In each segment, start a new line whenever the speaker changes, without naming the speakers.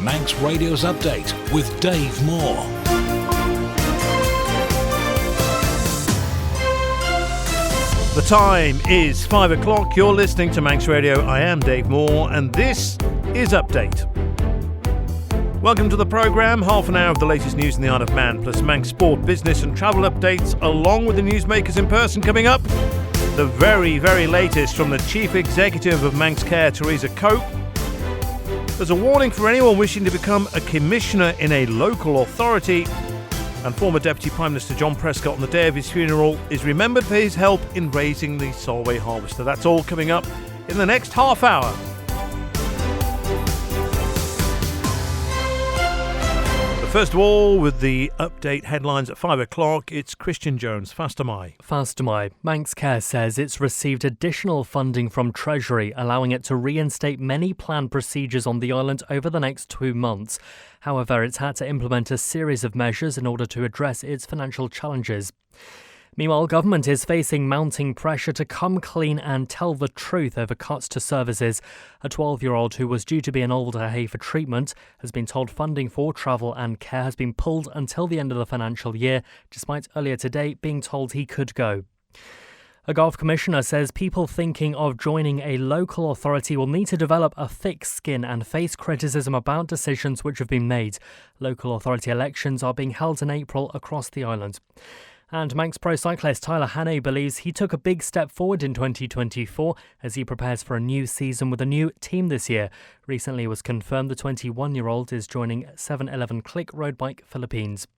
Manx Radio's Update with Dave Moore.
The time is 5 o'clock. You're listening to Manx Radio. I am Dave Moore, and this is Update. Welcome to the programme. Half an hour of the latest news in the Isle of Man, plus Manx sport, business and travel updates, along with the newsmakers in person coming up. The very, very latest from the Chief Executive of Manx Care, Teresa Cope. There's a warning for anyone wishing to become a commissioner in a local authority. And former Deputy Prime Minister John Prescott, on the day of his funeral, is remembered for his help in raising the Solway Harvester. That's all coming up in the next half hour. But first of all, with the update headlines at 5 o'clock, it's Christian Jones. Faster Mai.
Manx Care says it's received additional funding from Treasury, allowing it to reinstate many planned procedures on the island over the next 2 months. However, it's had to implement a series of measures in order to address its financial challenges. Meanwhile, government is facing mounting pressure to come clean and tell the truth over cuts to services. A 12-year-old who was due to be in Alder Hey for treatment has been told funding for travel and care has been pulled until the end of the financial year, despite earlier today being told he could go. A Golf Commissioner says people thinking of joining a local authority will need to develop a thick skin and face criticism about decisions which have been made. Local authority elections are being held in April across the island. And Manx pro cyclist Tyler Hannay believes he took a big step forward in 2024 as he prepares for a new season with a new team this year. Recently it was confirmed the 21-year-old is joining 711 Click Road Bike Philippines.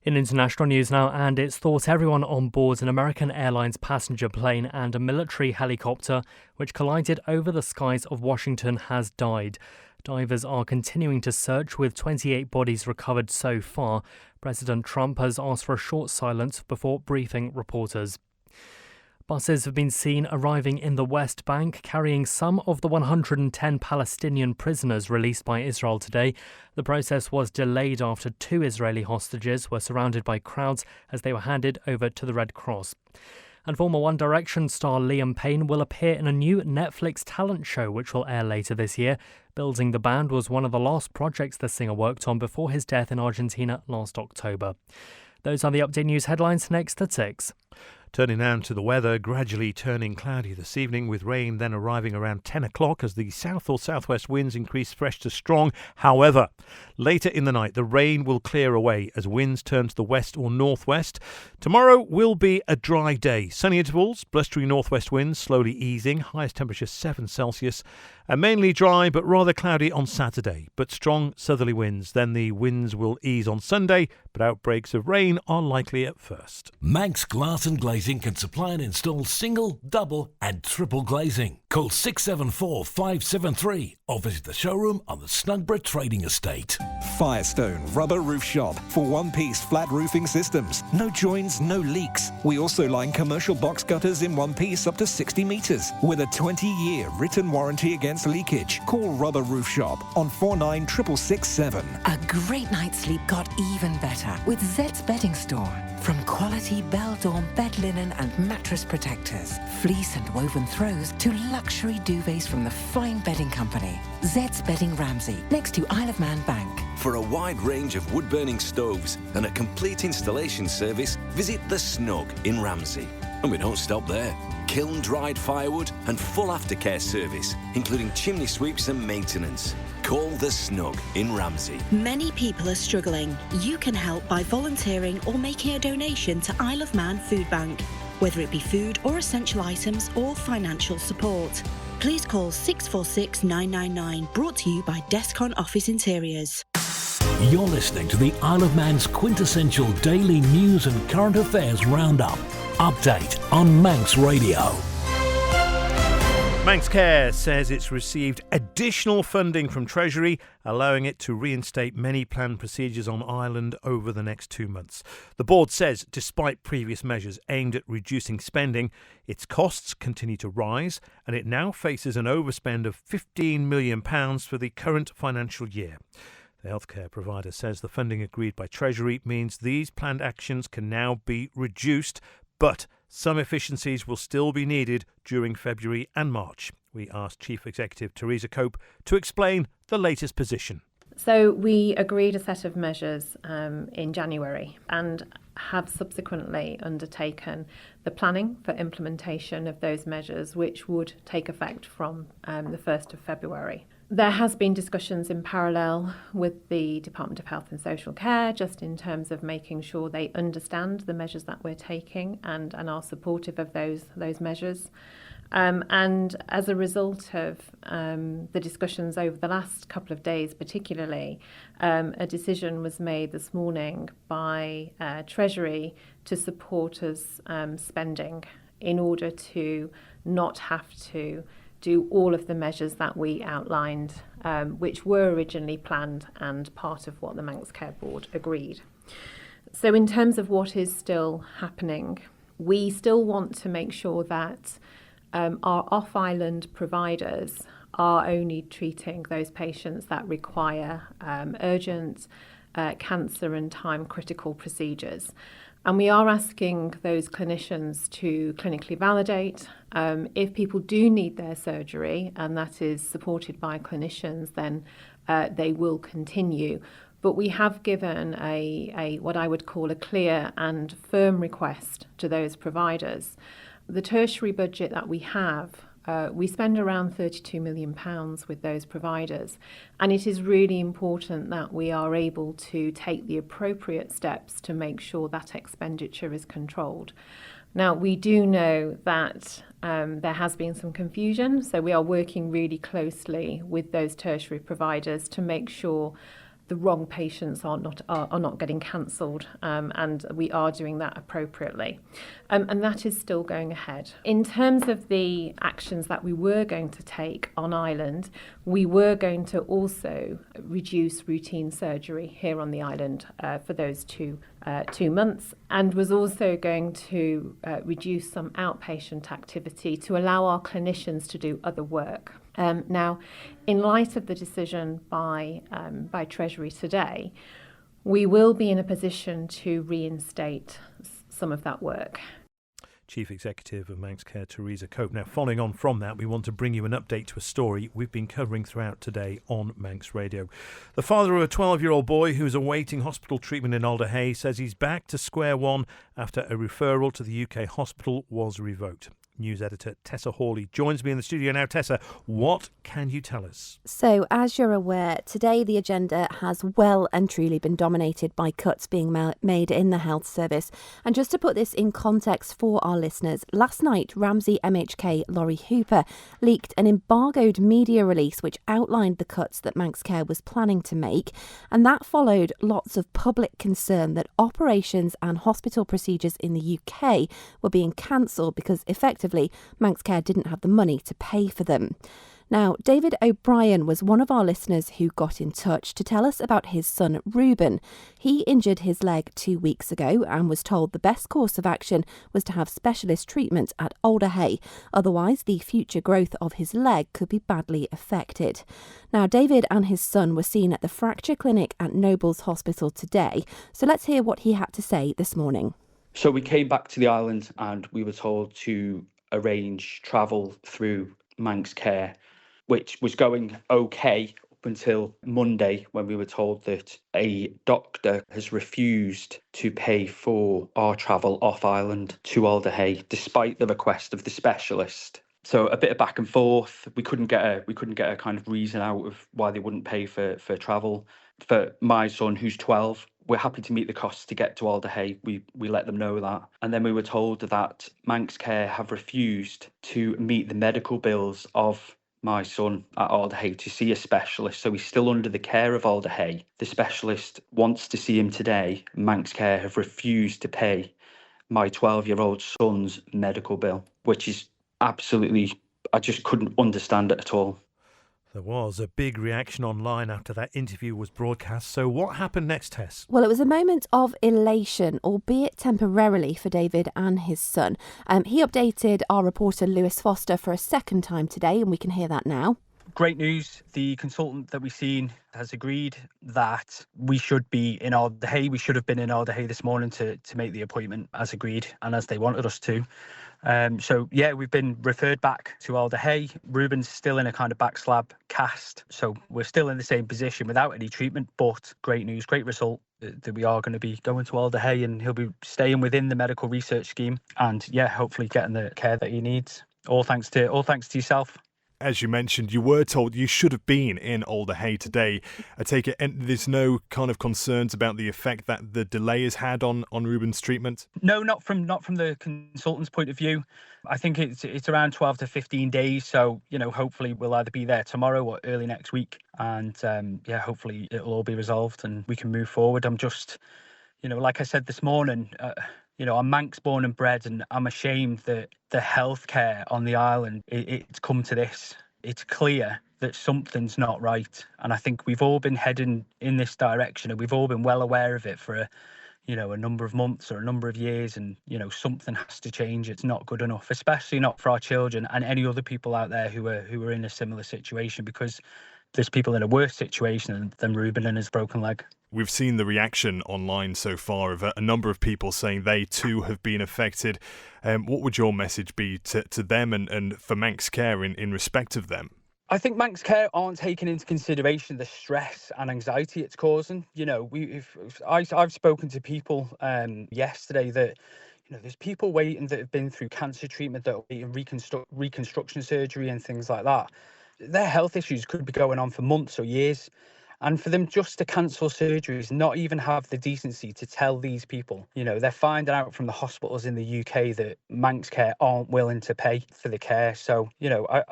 In international news now, and it's thought everyone on board an American Airlines passenger plane and a military helicopter which collided over the skies of Washington has died. Divers are continuing to search, with 28 bodies recovered so far. President Trump has asked for a short silence before briefing reporters. Buses have been seen arriving in the West Bank, carrying some of the 110 Palestinian prisoners released by Israel today. The process was delayed after 2 Israeli hostages were surrounded by crowds as they were handed over to the Red Cross. And former One Direction star Liam Payne will appear in a new Netflix talent show which will air later this year. Building the band was one of the last projects the singer worked on before his death in Argentina last October. Those are the update news headlines. Next at 6.
Turning now to the weather, gradually turning cloudy this evening, with rain then arriving around 10 o'clock as the south or southwest winds increase fresh to strong. However, later in the night, the rain will clear away as winds turn to the west or northwest. Tomorrow will be a dry day. Sunny intervals, blustery northwest winds slowly easing, highest temperature 7 Celsius. And mainly dry but rather cloudy on Saturday, but strong southerly winds. Then the winds will ease on Sunday, but outbreaks of rain are likely at first.
Manx Glass and Glazing can supply and install single, double and triple glazing. Call 674 573 or visit the showroom on the Snugborough Trading Estate.
Firestone Rubber Roof Shop for one-piece flat roofing systems. No joins, no leaks. We also line commercial box gutters in one piece up to 60 metres with a 20-year written warranty against leakage. Call Rubber Roof Shop on 49667.
A great night's sleep got even better with Zed's Bedding Store. From quality Beldorm bed linen and mattress protectors, fleece and woven throws to luxury duvets from the fine bedding company. Zed's Bedding Ramsey, next to Isle of Man Bank.
For a wide range of wood-burning stoves and a complete installation service, visit The Snug in Ramsey. And we don't stop there. Kiln-dried firewood and full aftercare service, including chimney sweeps and maintenance. Call The Snug in Ramsey.
Many people are struggling. You can help by volunteering or making a donation to Isle of Man Food Bank, whether it be food or essential items or financial support. Please call 646 999, brought to you by Descon Office Interiors.
You're listening to the Isle of Man's quintessential daily news and current affairs roundup. Update on Manx Radio.
Manx Care says it's received additional funding from Treasury, allowing it to reinstate many planned procedures on Ireland over the next 2 months. The board says, despite previous measures aimed at reducing spending, its costs continue to rise, and it now faces an overspend of £15 million for the current financial year. The healthcare provider says the funding agreed by Treasury means these planned actions can now be reduced, but some efficiencies will still be needed during February and March. We asked Chief Executive Teresa Cope to explain the latest position.
So we agreed a set of measures in January and have subsequently undertaken the planning for implementation of those measures, which would take effect from the 1st of February. There has been discussions in parallel with the Department of Health and Social Care, just in terms of making sure they understand the measures that we're taking and are supportive of those measures. And as a result of the discussions over the last couple of days particularly, a decision was made this morning by Treasury to support us spending in order to not have to do all of the measures that we outlined, which were originally planned and part of what the Manx Care Board agreed. So in terms of what is still happening, we still want to make sure that our off-island providers are only treating those patients that require urgent cancer and time-critical procedures. And we are asking those clinicians to clinically validate. If people do need their surgery, and that is supported by clinicians, then they will continue. But we have given a what I would call a clear and firm request to those providers. The tertiary budget that we have, we spend around £32 million with those providers, and it is really important that we are able to take the appropriate steps to make sure that expenditure is controlled. Now, we do know that there has been some confusion, so we are working really closely with those tertiary providers to make sure the wrong patients are not getting cancelled, and we are doing that appropriately. And that is still going ahead. In terms of the actions that we were going to take on island, we were going to also reduce routine surgery here on the island for those 2 months, and was also going to reduce some outpatient activity to allow our clinicians to do other work. Now, in light of the decision by Treasury today, we will be in a position to reinstate some of that work.
Chief Executive of Manx Care, Teresa Cope. Now, following on from that, we want to bring you an update to a story we've been covering throughout today on Manx Radio. The father of a 12-year-old boy who's awaiting hospital treatment in Alder Hey says he's back to square one after a referral to the UK hospital was revoked. News editor Tessa Hawley joins me in the studio now. Tessa, what can you tell us?
So, as you're aware, today the agenda has well and truly been dominated by cuts being made in the health service. And just to put this in context for our listeners, last night Ramsey MHK Laurie Hooper leaked an embargoed media release which outlined the cuts that Manx Care was planning to make, and that followed lots of public concern that operations and hospital procedures in the UK were being cancelled because effectively Manx Care didn't have the money to pay for them. Now, David O'Brien was one of our listeners who got in touch to tell us about his son Reuben. He injured his leg 2 weeks ago and was told the best course of action was to have specialist treatment at Alder Hey. Otherwise, the future growth of his leg could be badly affected. Now, David and his son were seen at the fracture clinic at Nobles Hospital today. So let's hear what he had to say this morning.
So we came back to the island and we were told to arrange travel through Manx Care, which was going okay up until Monday, when we were told that a doctor has refused to pay for our travel off island to Alder Hey, despite the request of the specialist. So a bit of back and forth. We couldn't get a kind of reason out of why they wouldn't pay for travel. For my son, who's 12, we're happy to meet the costs to get to Alder Hey. We let them know that. And then we were told that Manx Care have refused to meet the medical bills of my son at Alder Hey to see a specialist. So he's still under the care of Alder Hey. The specialist wants to see him today. Manx Care have refused to pay my 12-year-old son's medical bill, which is absolutely, I just couldn't understand it at all.
There was a big reaction online after that interview was broadcast. So what happened next, Tess?
Well, it was a moment of elation, albeit temporarily, for David and his son. He updated our reporter Lewis Foster for a second time today, and we can hear that now.
Great news. The consultant that we've seen has agreed that we should be in Alder Hey. We should have been in Alder Hey this morning to make the appointment as agreed and as they wanted us to. So yeah, we've been referred back to Alder Hey. Ruben's still in a kind of back slab cast, so we're still in the same position without any treatment. But great news, great result that we are going to be going to Alder Hey, and he'll be staying within the medical research scheme, and yeah, hopefully getting the care that he needs. All thanks to yourself.
As you mentioned, you were told you should have been in Alder Hey today. I take it, and there's no kind of concerns about the effect that the delay has had on Ruben's treatment?
No, not from the consultant's point of view. I think it's around 12 to 15 days. So, hopefully we'll either be there tomorrow or early next week. And hopefully it'll all be resolved and we can move forward. I'm just, like I said this morning, I'm Manx born and bred, and I'm ashamed that the healthcare on the island, it's come to this. It's clear that something's not right. And I think we've all been heading in this direction, and we've all been well aware of it for a number of months or a number of years. And, something has to change. It's not good enough, especially not for our children and any other people out there who are in a similar situation, because there's people in a worse situation than Ruben and his broken leg.
We've seen the reaction online so far of a number of people saying they too have been affected. What would your message be to them and for Manx Care in respect of them?
I think Manx Care aren't taking into consideration the stress and anxiety it's causing. I've spoken to people yesterday that there's people waiting that have been through cancer treatment, that are waiting reconstruction surgery and things like that. Their health issues could be going on for months or years. And for them just to cancel surgeries, not even have the decency to tell these people, they're finding out from the hospitals in the UK that Manx Care aren't willing to pay for the care. So,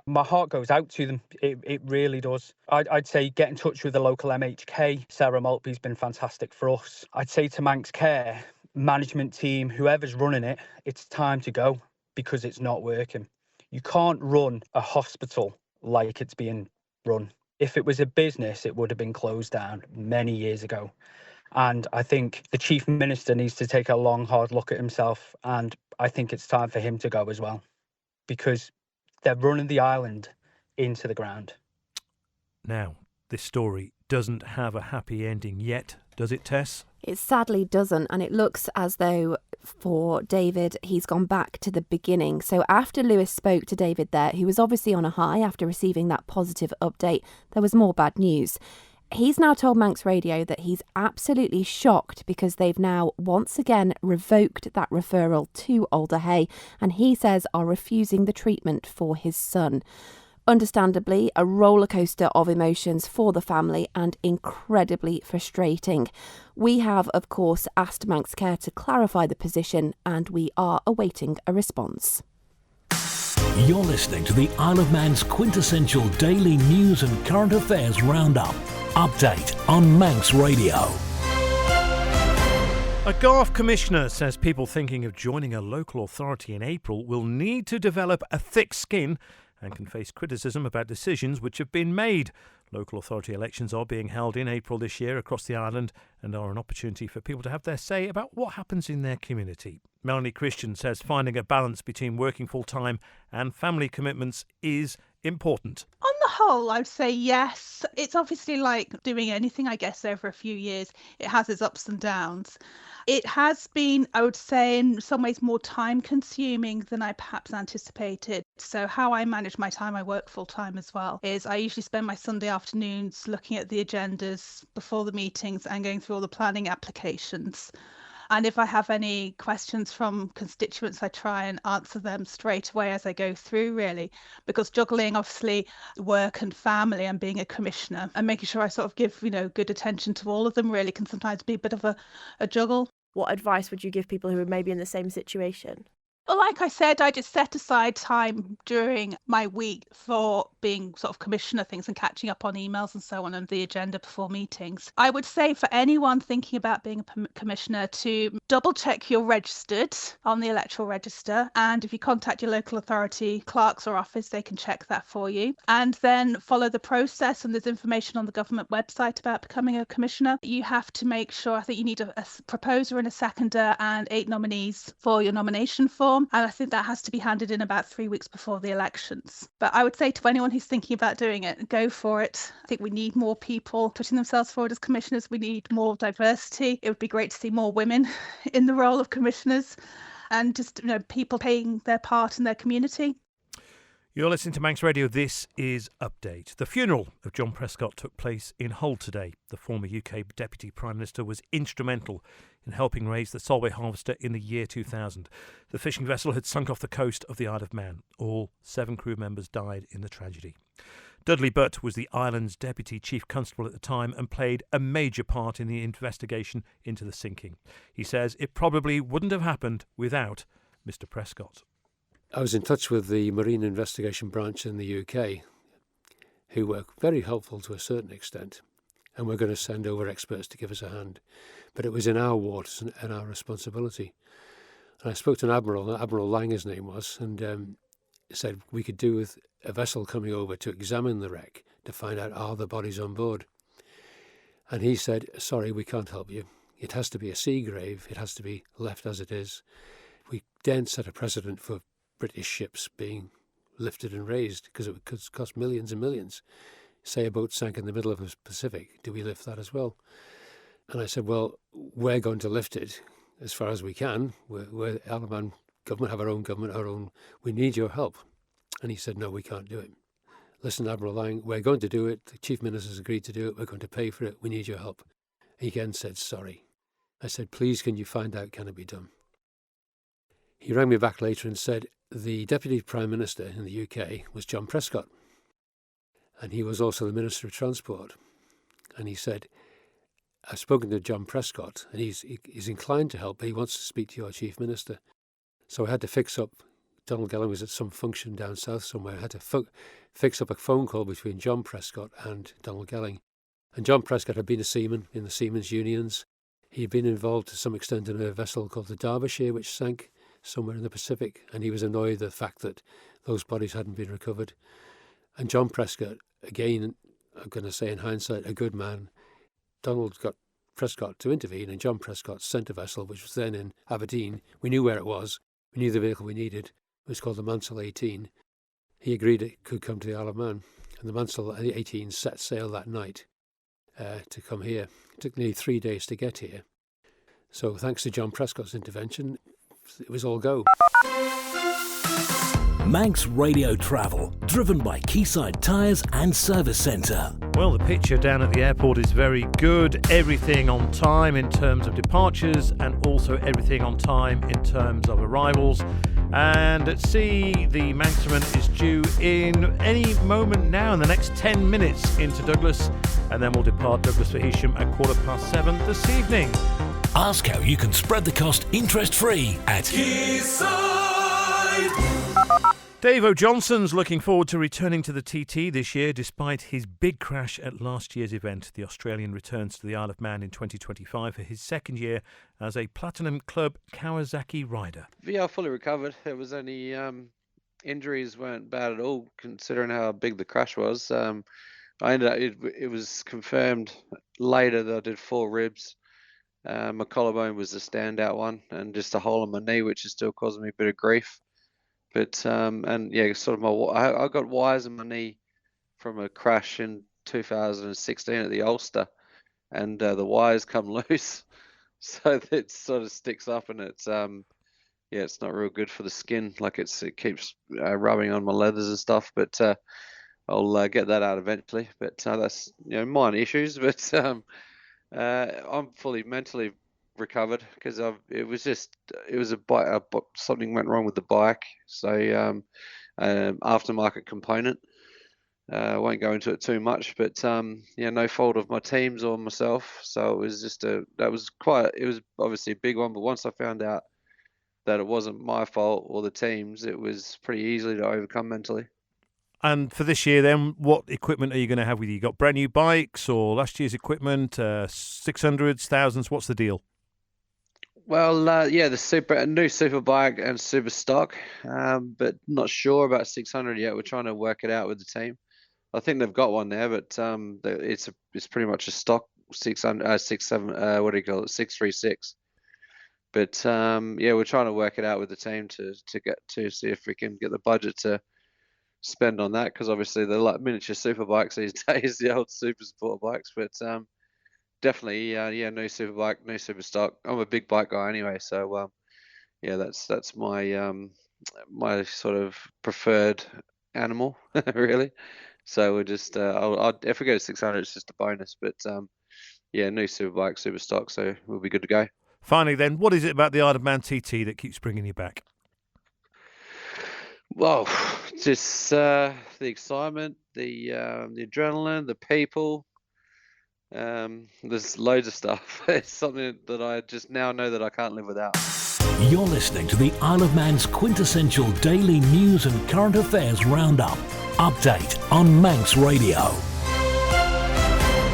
my heart goes out to them. It really does. I'd say get in touch with the local MHK. Sarah Maltby's been fantastic for us. I'd say to Manx Care, management team, whoever's running it, it's time to go, because it's not working. You can't run a hospital like it's being run. If it was a business, it would have been closed down many years ago. And I think the Chief Minister needs to take a long, hard look at himself. And I think it's time for him to go as well, because they're running the island into the ground.
Now, this story doesn't have a happy ending yet, does it, Tess?
It sadly doesn't, and it looks as though for David, he's gone back to the beginning. So after Lewis spoke to David there, who was obviously on a high after receiving that positive update, there was more bad news. He's now told Manx Radio that he's absolutely shocked because they've now once again revoked that referral to Alder Hey, and he says are refusing the treatment for his son. Understandably, a rollercoaster of emotions for the family and incredibly frustrating. We have, of course, asked Manx Care to clarify the position, and we are awaiting a response.
You're listening to the Isle of Man's quintessential daily news and current affairs roundup. Update on Manx Radio.
A Garth commissioner says people thinking of joining a local authority in April will need to develop a thick skin and can face criticism about decisions which have been made. Local authority elections are being held in April this year across the island and are an opportunity for people to have their say about what happens in their community. Melanie Christian says finding a balance between working full-time and family commitments is important.
On the whole, I'd say yes. It's obviously like doing anything, I guess, over a few years. It has its ups and downs. It has been, I would say, in some ways more time consuming than I perhaps anticipated. So how I manage my time, I work full time as well, is I usually spend my Sunday afternoons looking at the agendas before the meetings and going through all the planning applications. And if I have any questions from constituents, I try and answer them straight away as I go through, really, because juggling, obviously, work and family and being a commissioner and making sure I sort of give, good attention to all of them really can sometimes be a bit of a juggle.
What advice would you give people who are maybe in the same situation?
Well, like I said, I just set aside time during my week for being sort of commissioner things and catching up on emails and so on and the agenda before meetings. I would say for anyone thinking about being a commissioner to double check you're registered on the electoral register. And if you contact your local authority clerks or office, they can check that for you. And then follow the process. And there's information on the government website about becoming a commissioner. You have to make sure, I think you need a proposer and a seconder and 8 nominees for your nomination form. And I think that has to be handed in about 3 weeks before the elections. But I would say to anyone who's thinking about doing it, go for it. I think we need more people putting themselves forward as commissioners. We need more diversity. It would be great to see more women in the role of commissioners. and just people playing their part in their community.
You're listening to Manx Radio. This is Update. The funeral of John Prescott took place in Hull today. The former UK Deputy Prime Minister was instrumental in helping raise the Solway Harvester in the year 2000. The fishing vessel had sunk off the coast of the Isle of Man. All 7 crew members died in the tragedy. Dudley Butt was the island's Deputy Chief Constable at the time and played a major part in the investigation into the sinking. He says it probably wouldn't have happened without Mr Prescott.
I was in touch with the Marine Investigation Branch in the UK, who were very helpful to a certain extent, and we're going to send over experts to give us a hand. But it was in our waters and our responsibility. And I spoke to an Admiral Lang his name was, and said we could do with a vessel coming over to examine the wreck to find out are the bodies on board. And he said, sorry, we can't help you. It has to be a sea grave. It has to be left as it is. We daren't set a precedent for British ships being lifted and raised because it would cost millions and millions. Say a boat sank in the middle of the Pacific, do we lift that as well? And I said, well, we're going to lift it as far as we can. We're Isle of Man government, have our own government, we need your help. And he said, no, we can't do it. Listen, Admiral Lang, we're going to do it. The Chief Minister's agreed to do it. We're going to pay for it. We need your help. He again said, sorry. I said, please, can you find out, can it be done? He rang me back later and said, the Deputy Prime Minister in the UK was John Prescott, and he was also the Minister of Transport. And he said, I've spoken to John Prescott, and he's inclined to help, but he wants to speak to your Chief Minister. So I had to fix up, Donald Gelling was at some function down south somewhere, I had to fix up a phone call between John Prescott and Donald Gelling. And John Prescott had been a seaman in the seamen's unions. He'd been involved to some extent in a vessel called the Derbyshire, which sank somewhere in the Pacific, and he was annoyed at the fact that those bodies hadn't been recovered. And John Prescott, again, I'm going to say in hindsight, a good man. Donald got Prescott to intervene, and John Prescott sent a vessel, which was then in Aberdeen. We knew where it was. We knew the vehicle we needed. It was called the Mansell 18. He agreed it could come to the Isle of Man, and the Mansell 18 set sail that night to come here. It took nearly 3 days to get here. So thanks to John Prescott's intervention, it was all go.
Manx Radio Travel, driven by Quayside Tyres and Service Centre.
Well, the picture down at the airport is very good. Everything on time in terms of departures and also everything on time in terms of arrivals. And at sea, the Manxman is due in any moment now, in the next 10 minutes into Douglas. And then we'll depart Douglas for Heysham at 7:15 this evening.
Ask how you can spread the cost interest-free at Quayside.
Dave O'Johnson's looking forward to returning to the TT this year despite his big crash at last year's event. The Australian returns to the Isle of Man in 2025 for his second year as a Platinum Club Kawasaki rider.
Yeah, fully recovered. It was only injuries weren't bad at all considering how big the crash was. I ended up, it was confirmed later that I did 4 ribs. My collarbone was the standout one, and just a hole in my knee, which is still causing me a bit of grief. But and yeah, sort of I got wires in my knee from a crash in 2016 at the Ulster, and the wires come loose, so it sort of sticks up, and it's it's not real good for the skin. Like it keeps rubbing on my leathers and stuff. But I'll get that out eventually. But that's minor issues. But I'm fully mentally recovered because it was a bike. Something went wrong with the bike, so aftermarket component. I won't go into it too much, but no fault of my teams or myself. So it was just it was obviously a big one. But once I found out that it wasn't my fault or the team's, it was pretty easily to overcome mentally.
And for this year, then, what equipment are you going to have with you? You got brand new bikes or last year's equipment, 600s, thousands? What's the deal?
Well, the new super bike and super stock, but not sure about 600 yet. We're trying to work it out with the team. I think they've got one there, but it's pretty much a stock 636. But we're trying to work it out with the team to see if we can get the budget to spend on that, because obviously they're like miniature super bikes these days, the old super sport bikes. But definitely, no super bike, no super stock. I'm a big bike guy anyway, so yeah, that's my my sort of preferred animal, really. So we'll just if we go to 600, it's just a bonus. But yeah, new Superbike, super stock, so we'll be good to go.
Finally, then, what is it about the Isle of Man TT that keeps bringing you back?
Well, just the excitement, the adrenaline, the people. There's loads of stuff. It's something that I just now know that I can't live without.
You're listening to the Isle of Man's quintessential daily news and current affairs roundup. Update on Manx Radio.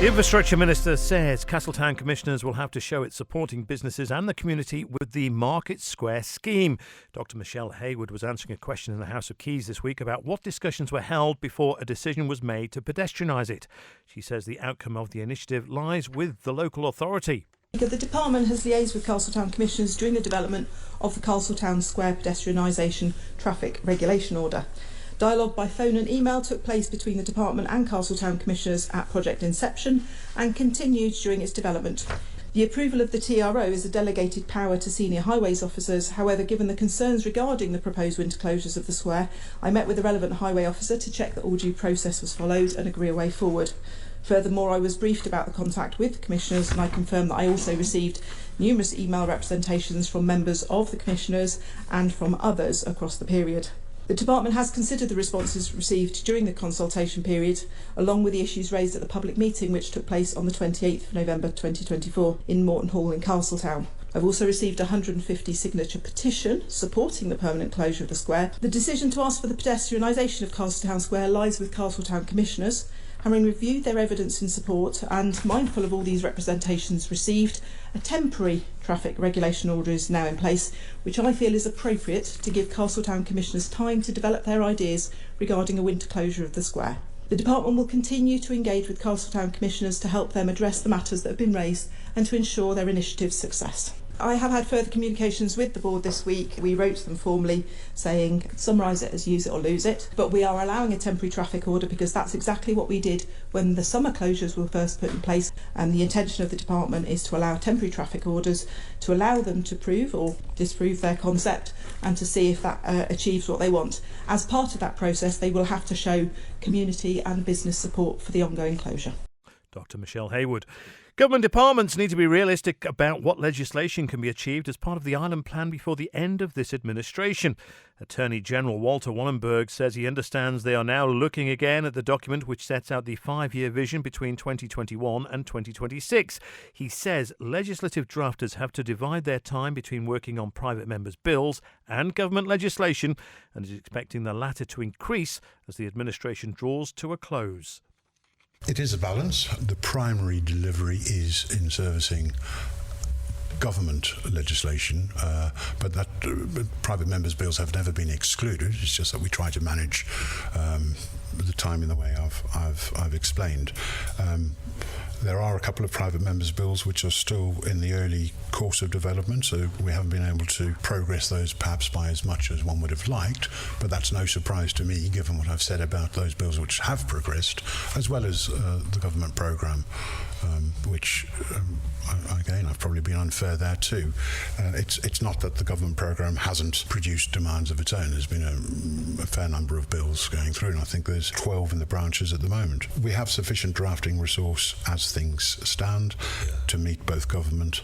The Infrastructure Minister says Castletown Commissioners will have to show it's supporting businesses and the community with the Market Square scheme. Dr Michelle Haywood was answering a question in the House of Keys this week about what discussions were held before a decision was made to pedestrianise it. She says the outcome of the initiative lies with the local authority.
The department has liaised with Castletown Commissioners during the development of the Castletown Square pedestrianisation traffic regulation order. Dialogue by phone and email took place between the department and Castletown Commissioners at project inception and continued during its development. The approval of the TRO is a delegated power to senior highways officers. However, given the concerns regarding the proposed winter closures of the square, I met with the relevant highway officer to check that all due process was followed and agree a way forward. Furthermore, I was briefed about the contact with the Commissioners, and I confirmed that I also received numerous email representations from members of the Commissioners and from others across the period. The department has considered the responses received during the consultation period, along with the issues raised at the public meeting which took place on the 28th of November 2024 in Morton Hall in Castletown. I've also received a 150 signature petition supporting the permanent closure of the square. The decision to ask for the pedestrianisation of Castletown Square lies with Castletown Commissioners. Having reviewed their evidence in support and mindful of all these representations received, a temporary traffic regulation order is now in place, which I feel is appropriate to give Castletown Commissioners time to develop their ideas regarding a winter closure of the square. The department will continue to engage with Castletown Commissioners to help them address the matters that have been raised and to ensure their initiative's success. I have had further communications with the board this week. We wrote to them formally saying, summarise it as use it or lose it, but we are allowing a temporary traffic order because that's exactly what we did when the summer closures were first put in place, and the intention of the department is to allow temporary traffic orders to allow them to prove or disprove their concept and to see if that achieves what they want. As part of that process, they will have to show community and business support for the ongoing closure.
Dr Michelle Haywood. Government departments need to be realistic about what legislation can be achieved as part of the Island Plan before the end of this administration. Attorney General Walter Wallenberg says he understands they are now looking again at the document which sets out the 5-year vision between 2021 and 2026. He says legislative drafters have to divide their time between working on private members' bills and government legislation, and is expecting the latter to increase as the administration draws to a close.
It is a balance. The primary delivery is in servicing government legislation, but private members' bills have never been excluded. It's just that we try to manage the time in the way I've explained. There are a couple of private members' bills which are still in the early course of development, so we haven't been able to progress those perhaps by as much as one would have liked, but that's no surprise to me given what I've said about those bills which have progressed, as well as the government programme, which again I've probably been unfair there too. It's not that the government programme hasn't produced demands of its own. There's been a fair number of bills going through, and I think there's 12 in the branches at the moment. We have sufficient drafting resource as things stand to meet both government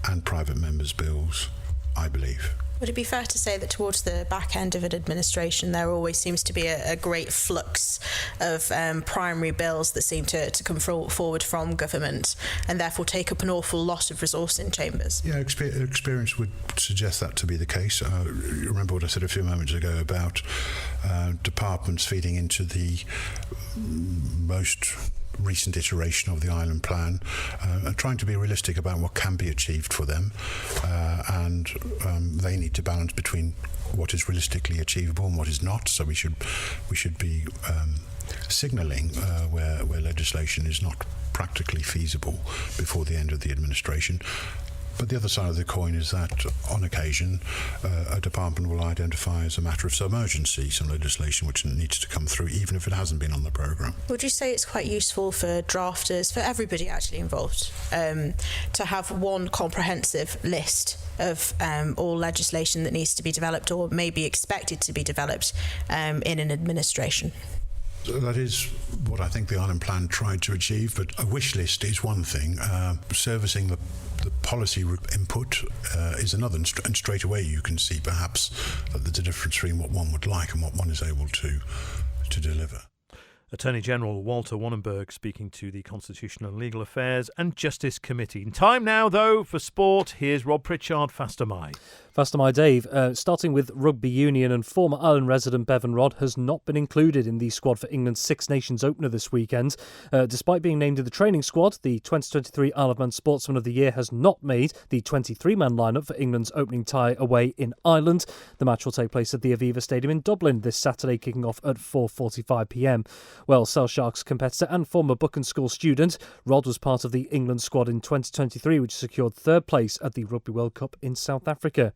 and private members' bills, I believe.
Would it be fair to say that towards the back end of an administration there always seems to be a great flux of primary bills that seem to come forward from government and therefore take up an awful lot of resource in chambers?
Yeah, experience would suggest that to be the case. Remember what I said a few moments ago about departments feeding into the most recent iteration of the Island Plan, trying to be realistic about what can be achieved for them, and they need to balance between what is realistically achievable and what is not. So we should be signalling where legislation is not practically feasible before the end of the administration. But the other side of the coin is that on occasion a department will identify as a matter of some urgency some legislation which needs to come through, even if it hasn't been on the programme.
Would you say it's quite useful for drafters, for everybody actually involved, to have one comprehensive list of all legislation that needs to be developed or maybe expected to be developed in an administration?
That is what I think the Island Plan tried to achieve, but a wish list is one thing. Servicing the policy input is another, and straight away you can see perhaps that there's a difference between what one would like and what one is able to deliver.
Attorney General Walter Wannenberg speaking to the Constitutional and Legal Affairs and Justice Committee. Time now, though, for sport. Here's Rob Pritchard, Faster My.
Faster My Dave, starting with rugby union, and former Ireland resident Bevan Rodd has not been included in the squad for England's Six Nations opener this weekend. Despite being named in the training squad, the 2023 Isle of Man Sportsman of the Year has not made the 23-man lineup for England's opening tie away in Ireland. The match will take place at the Aviva Stadium in Dublin this Saturday, kicking off at 4:45pm. Well, Sale Sharks competitor and former Buchan School student, Rodd was part of the England squad in 2023, which secured third place at the Rugby World Cup in South Africa.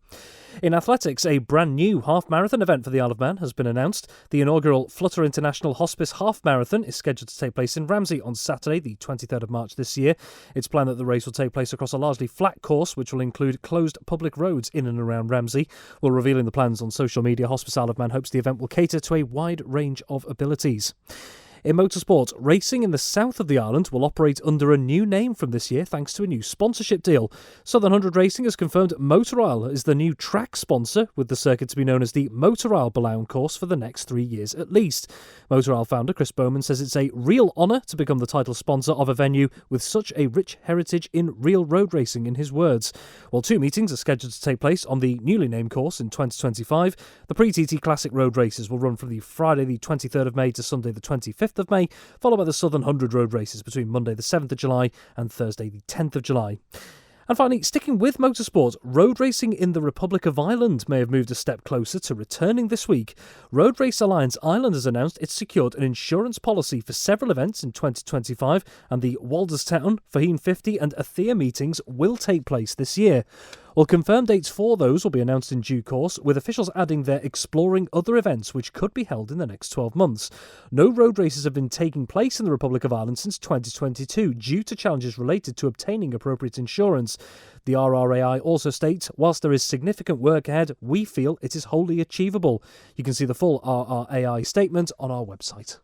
In athletics, a brand new half-marathon event for the Isle of Man has been announced. The inaugural Flutter International Hospice Half Marathon is scheduled to take place in Ramsey on Saturday, the 23rd of March this year. It's planned that the race will take place across a largely flat course, which will include closed public roads in and around Ramsey. While revealing the plans on social media, Hospice Isle of Man hopes the event will cater to a wide range of abilities. In motorsport, racing in the south of the island will operate under a new name from this year thanks to a new sponsorship deal. Southern 100 Racing has confirmed Motor Isle is the new track sponsor, with the circuit to be known as the Motor Isle Balaun course for the next 3 years at least. Motor Isle founder Chris Bowman says it's a real honour to become the title sponsor of a venue with such a rich heritage in real road racing, in his words. While 2 meetings are scheduled to take place on the newly named course in 2025, the Pre-TT Classic Road races will run from the Friday the 23rd of May to Sunday the 25th of May, followed by the Southern 100 Road races between Monday the 7th of July and Thursday the 10th of July. And finally, sticking with motorsport, road racing in the Republic of Ireland may have moved a step closer to returning this week. Road Race Alliance Ireland has announced it's secured an insurance policy for several events in 2025, and the Walderstown, Faheen 50 and Athea meetings will take place this year. Well, confirmed dates for those will be announced in due course, with officials adding they're exploring other events which could be held in the next 12 months. No road races have been taking place in the Republic of Ireland since 2022 due to challenges related to obtaining appropriate insurance. The RRAI also states, whilst there is significant work ahead, we feel it is wholly achievable. You can see the full RRAI statement on our website.